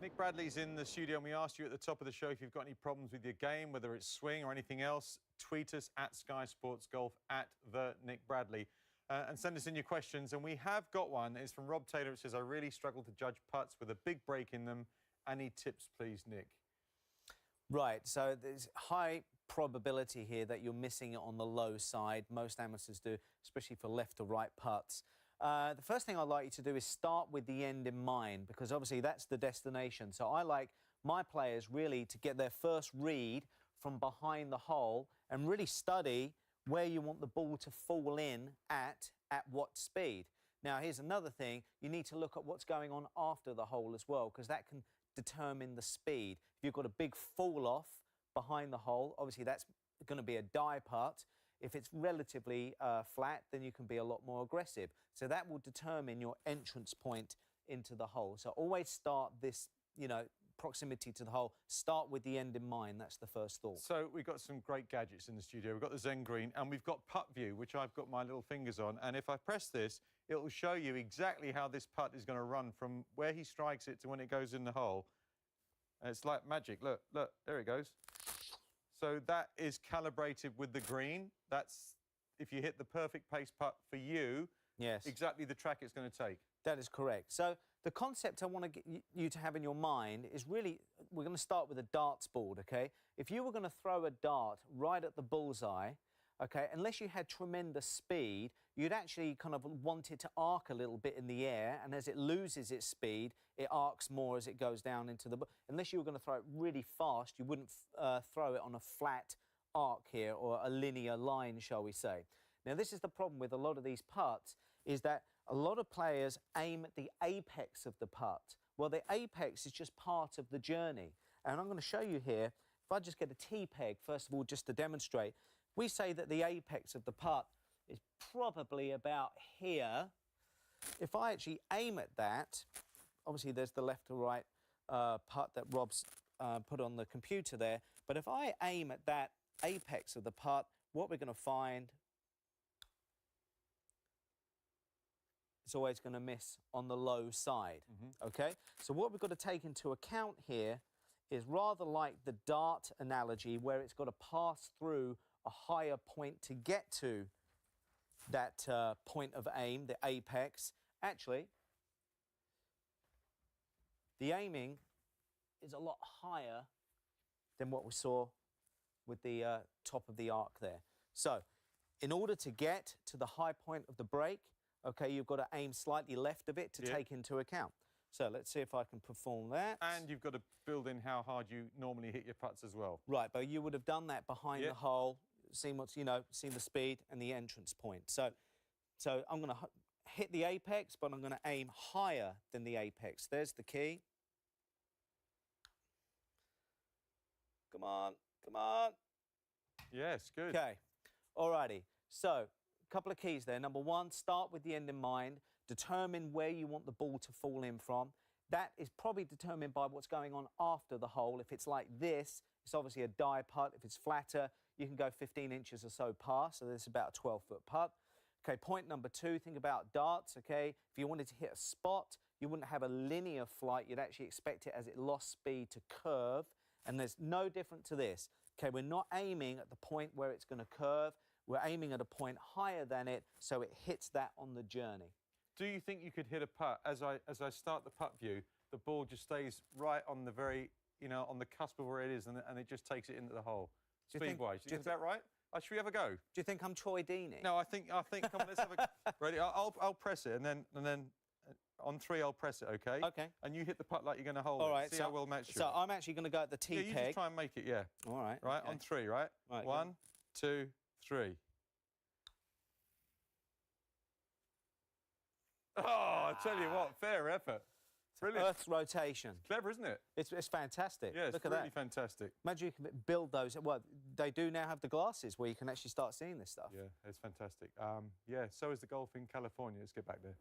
Nick Bradley's in the studio, and we asked you at the top of the show if you've got any problems with your game, whether it's swing or anything else. Tweet us at Sky Sports Golf at @Nick Bradley and send us in your questions. And we have got one. It's from Rob Taylor. It says, I really struggle to judge putts with a big break in them. Any tips, please, Nick? Right, so there's high probability here that you're missing it on the low side. Most amateurs do, especially for left to right putts. The first thing I'd like you to do is start with the end in mind, because obviously that's the destination. So I like my players really to get their first read from behind the hole and really study where you want the ball to fall in at what speed. Now, here's another thing. You need to look at what's going on after the hole as well, because that can determine the speed. If you've got a big fall off behind the hole, obviously that's going to be a die putt. If it's relatively flat, then you can be a lot more aggressive. So that will determine your entrance point into the hole. So always start this, proximity to the hole. Start with the end in mind. That's the first thought. So we've got some great gadgets in the studio. We've got the Zen Green, and we've got PuttView, which I've got my little fingers on. And if I press this, it will show you exactly how this putt is going to run from where he strikes it to when it goes in the hole. And it's like magic. Look, there it goes. So that is calibrated with the green. That's, if you hit the perfect pace putt for you, yes, exactly the track it's going to take. That is correct. So the concept I want to get you to have in your mind is really, we're going to start with a darts board, OK? If you were going to throw a dart right at the bullseye, OK, unless you had tremendous speed, you'd actually kind of want it to arc a little bit in the air, and as it loses its speed, it arcs more as it goes down into the... Unless you were going to throw it really fast, you wouldn't throw it on a flat arc here, or a linear line, shall we say. Now, this is the problem with a lot of these putts, is that a lot of players aim at the apex of the putt. Well, the apex is just part of the journey. And I'm going to show you here, if I just get a T-peg, first of all, just to demonstrate, we say that the apex of the putt is probably about here. If I actually aim at that, obviously there's the left to right putt that Rob's put on the computer there, but if I aim at that apex of the putt, what we're going to find, it's always going to miss on the low side, OK? So what we've got to take into account here is rather like the dart analogy, where it's got to pass through a higher point to get to that point of aim, the apex. Actually, the aiming is a lot higher than what we saw with the top of the arc there. So, in order to get to the high point of the break, OK, you've got to aim slightly left of it to take into account. So let's see if I can perform that. And you've got to build in how hard you normally hit your putts as well. Right, but you would have done that behind the hole, seen what's, seen the speed and the entrance point. So I'm going to hit the apex, but I'm going to aim higher than the apex. There's the key. Come on, come on. Yes, good. OK, all righty. So, a couple of keys there. Number one, start with the end in mind. Determine where you want the ball to fall in from. That is probably determined by what's going on after the hole. If it's like this, it's obviously a die putt. If it's flatter, you can go 15 inches or so past. So this is about a 12-foot putt. OK, point number two, think about darts, OK? If you wanted to hit a spot, you wouldn't have a linear flight. You'd actually expect it, as it lost speed, to curve. And there's no different to this. OK, we're not aiming at the point where it's going to curve. We're aiming at a point higher than it, so it hits that on the journey. Do you think you could hit a putt, as I start the putt view, the ball just stays right on the very, on the cusp of where it is, and it just takes it into the hole, speed-wise? Is that right? Should we have a go? Do you think I'm Troy Deeney? No, I think. Come on, let's have a... Ready? I'll press it, and then on three I'll press it, OK? OK. And you hit the putt like you're going to hold it. All right. See how well matched you So I'm actually going to go at the T-peg. Yeah, you just try and make it, yeah. All right. Right, on three, right? Right. 1, 2, 3. Oh, I tell you what, fair effort. Brilliant. Earth's rotation. It's clever, isn't it? It's fantastic. Yeah, it's Look at really that. fantastic. Imagine you can build those. Well, they do now have the glasses where you can actually start seeing this stuff. Yeah, it's fantastic. Yeah, so is the golf in California. Let's get back there.